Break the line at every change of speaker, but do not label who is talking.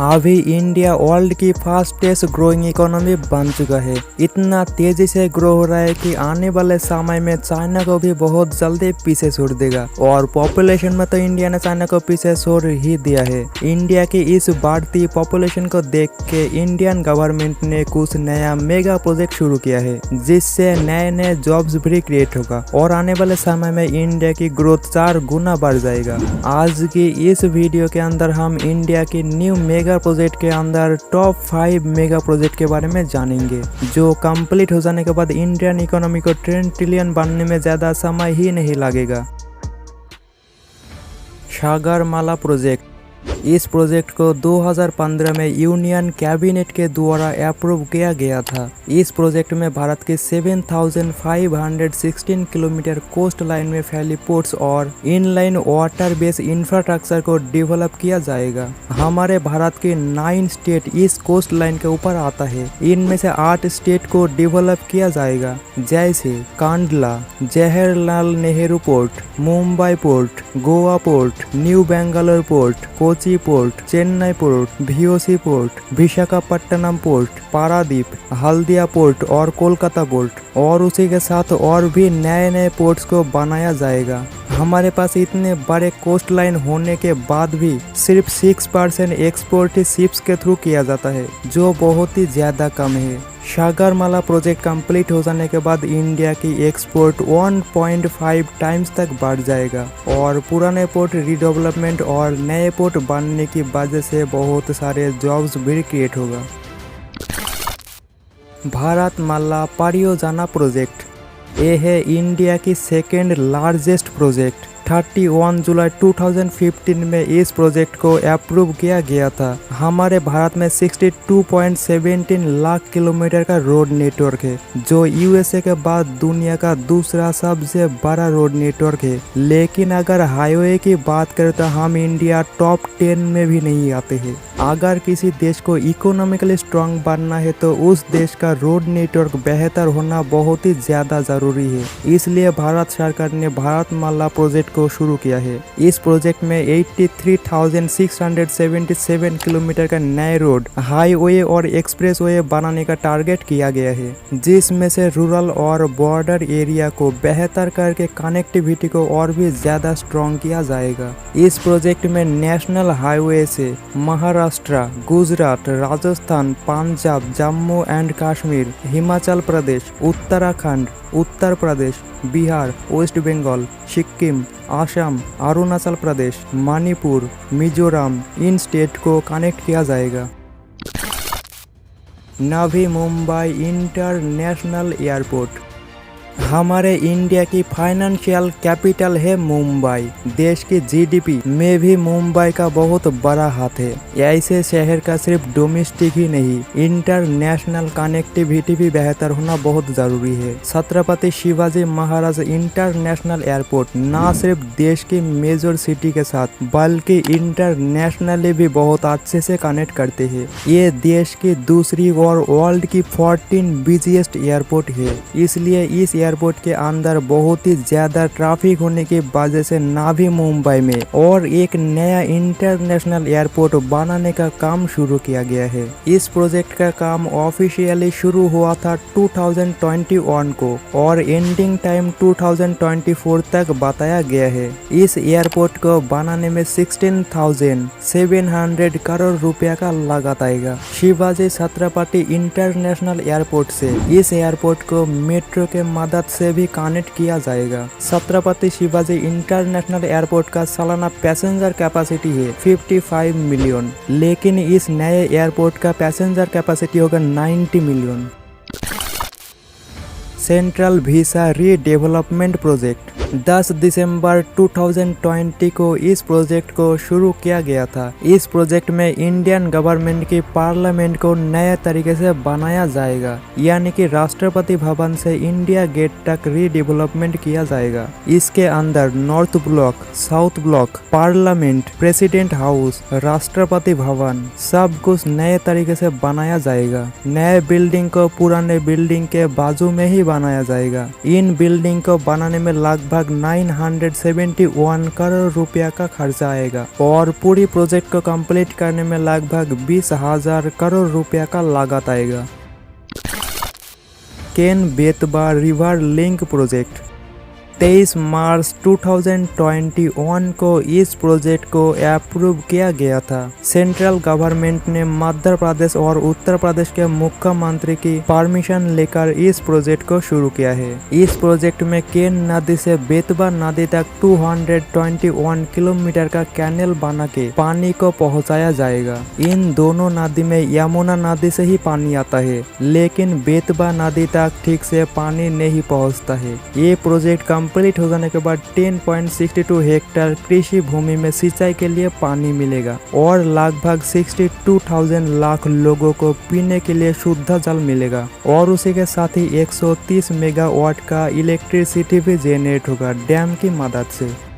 अभी India world की fastest growing economy बन चुका है। इतना तेजी से ग्रो हो रहा है कि आने वाले समय में चाइना को भी बहुत जल्दी पीछे छोड़ देगा और पॉपुलेशन में तो इंडिया ने चाइना को पीछे छोड़ ही दिया है। इंडिया की इस बढ़ती पॉपुलेशन को देख के इंडियन गवर्नमेंट ने कुछ नया मेगा प्रोजेक्ट शुरू किया है, जिससे नए नए जॉब्स भी क्रिएट होगा और आने वाले समय में इंडिया की ग्रोथ 4 गुना बढ़ जाएगा। आज की इस वीडियो के अंदर हम इंडिया की न्यू मेगा प्रोजेक्ट के अंदर टॉप 5 मेगा प्रोजेक्ट के बारे में जानेंगे, जो कंप्लीट हो जाने के बाद इंडियन इकोनॉमी को 10 ट्रिलियन बनने में ज्यादा समय ही नहीं लगेगा। सागरमाला प्रोजेक्ट। इस प्रोजेक्ट को 2015 में यूनियन कैबिनेट के द्वारा अप्रूव किया गया था। इस प्रोजेक्ट में भारत के 7,516 किलोमीटर कोस्ट लाइन में फैली पोर्ट्स और इनलाइन वाटर बेस इंफ्रास्ट्रक्चर को डेवलप किया जाएगा। हमारे भारत के 9 स्टेट इस कोस्ट लाइन के ऊपर आता है। इनमें से 8 स्टेट को डेवलप किया जाएगा, जैसे Kandla, Jawaharlal Nehru port, Mumbai port, Goa port, new Bangalore port, Kochi port, Chennai port, VOC port, Visakhapatnam port, Paradip, Haldia port और कोलकाता पोर्ट, और उसी के साथ और भी नए नए पोर्ट्स को बनाया जाएगा। हमारे पास इतने बड़े कोस्ट लाइन होने के बाद भी सिर्फ 6% एक्सपोर्ट ही शिप्स के थ्रू किया जाता है, जो बहुत ही ज्यादा कम है। सागरमाला प्रोजेक्ट कंप्लीट हो जाने के बाद इंडिया की एक्सपोर्ट 1.5 टाइम्स तक बढ़ जाएगा और पुराने पोर्ट रीडेवलपमेंट और नए पोर्ट बनने की वजह से बहुत सारे जॉब्स भी क्रिएट होगा। भारतमाला परियोजना प्रोजेक्ट। ये है इंडिया की सेकेंड लार्जेस्ट प्रोजेक्ट। 31 जुलाई 2015 में इस प्रोजेक्ट को अप्रूव किया गया था। हमारे भारत में 62.17 लाख किलोमीटर का रोड नेटवर्क है, जो USA के बाद दुनिया का दूसरा सबसे बड़ा रोड नेटवर्क है। लेकिन अगर हाईवे की बात करें तो हम इंडिया टॉप 10 में भी नहीं आते हैं। अगर किसी देश को इकोनॉमिकली स्ट्रांग बनना है तो उस देश का रोड नेटवर्क बेहतर होना बहुत ही ज्यादा जरूरी है। इसलिए भारत सरकार ने भारतमाला प्रोजेक्ट को शुरू किया है। इस प्रोजेक्ट में 83,677 किलोमीटर का नए रोड, हाईवे और एक्सप्रेसवे बनाने का टारगेट किया गया है, जिसमें से रूरल और बॉर्डर एरिया को बेहतर करके कनेक्टिविटी को और भी ज्यादा स्ट्रांग किया जाएगा। इस प्रोजेक्ट में नेशनल हाईवे से महाराष्ट्र, गुजरात, राजस्थान, पंजाब, जम्मू एंड कश्मीर, हिमाचल प्रदेश, उत्तराखंड, उत्तर प्रदेश, बिहार, वेस्ट बंगाल, सिक्किम, असम, अरुणाचल प्रदेश, मणिपुर, मिजोरम, इन स्टेट को कनेक्ट किया जाएगा। Navi Mumbai international airport. हमारे इंडिया की फाइनेंशियल कैपिटल है मुंबई। देश की GDP में भी मुंबई का बहुत बड़ा हाथ है। ऐसे शहर का सिर्फ डोमेस्टिक ही नहीं, इंटरनेशनल कनेक्टिविटी भी बेहतर होना बहुत जरूरी है। छत्रपति शिवाजी महाराज इंटरनेशनल एयरपोर्ट न सिर्फ देश की मेजर सिटी के साथ बल्कि इंटरनेशनली भी बहुत अच्छे से कनेक्ट करते हैं। ये देश की दूसरी और वर्ल्ड की 14 बिजिएस्ट एयरपोर्ट है। इसलिए इस एयरपोर्ट के अंदर बहुत ही ज्यादा ट्रैफिक होने की वजह से नवी मुंबई में और एक नया इंटरनेशनल एयरपोर्ट बनाने का काम शुरू किया गया है। इस प्रोजेक्ट का काम ऑफिशियली शुरू हुआ था 2021 को और एंडिंग टाइम 2024 तक बताया गया है। इस एयरपोर्ट को बनाने में 16,700 करोड़ रुपया का लागत आएगा। शिवाजी छत्रपति इंटरनेशनल एयरपोर्ट से इस एयरपोर्ट को मेट्रो के मदद से भी कनेक्ट किया जाएगा। छत्रपति शिवाजी इंटरनेशनल एयरपोर्ट का सालाना पैसेंजर कैपेसिटी है 55 मिलियन, लेकिन इस नए एयरपोर्ट का पैसेंजर कैपेसिटी होगा 90 million. Central visa redevelopment project. 10 दिसंबर 2020 को इस प्रोजेक्ट को शुरू किया गया था। इस प्रोजेक्ट में इंडियन गवर्नमेंट की पार्लियामेंट को नए तरीके से बनाया जाएगा, यानी कि राष्ट्रपति भवन से इंडिया गेट तक रीडेवलपमेंट किया जाएगा। इसके अंदर north block, south block, parliament, president house, Rashtrapati Bhavan सब कुछ नए तरीके से बनाया जाएगा। नए बिल्डिंग को पुराने बिल्डिंग के बाजू में ही बनाया जाएगा। इन बिल्डिंग को बनाने में लगभग लगभग 971 करोड़ रुपया का खर्चा आएगा और पूरी प्रोजेक्ट को कंप्लीट करने में लगभग 20,000 करोड़ रुपया का लागत आएगा। Ken Betwa river link project 23 मार्च 2021 को इस प्रोजेक्ट को अप्रूव किया गया था। सेंट्रल गवर्नमेंट ने मध्य प्रदेश और उत्तर प्रदेश के मुख्यमंत्री की परमिशन लेकर इस प्रोजेक्ट को शुरू किया है। इस प्रोजेक्ट में केन नदी से बेतवा नदी तक 221 किलोमीटर का कैनल बना के पानी को पहुंचाया जाएगा। इन दोनों नदी में यमुना नदी से ही पानी आता है, लेकिन बेतवा नदी तक ठीक से पानी नहीं पहुंचता है। ये प्रोजेक्ट कंप्लीट हो जाने के बाद 10.62 हेक्टेयर कृषि भूमि में सिंचाई के लिए पानी मिलेगा और लगभग 62,000 लाख लोगों को पीने के लिए शुद्ध जल मिलेगा और उसी के साथ ही 130 मेगावाट का इलेक्ट्रिसिटी भी जनरेट होगा डैम की मदद से।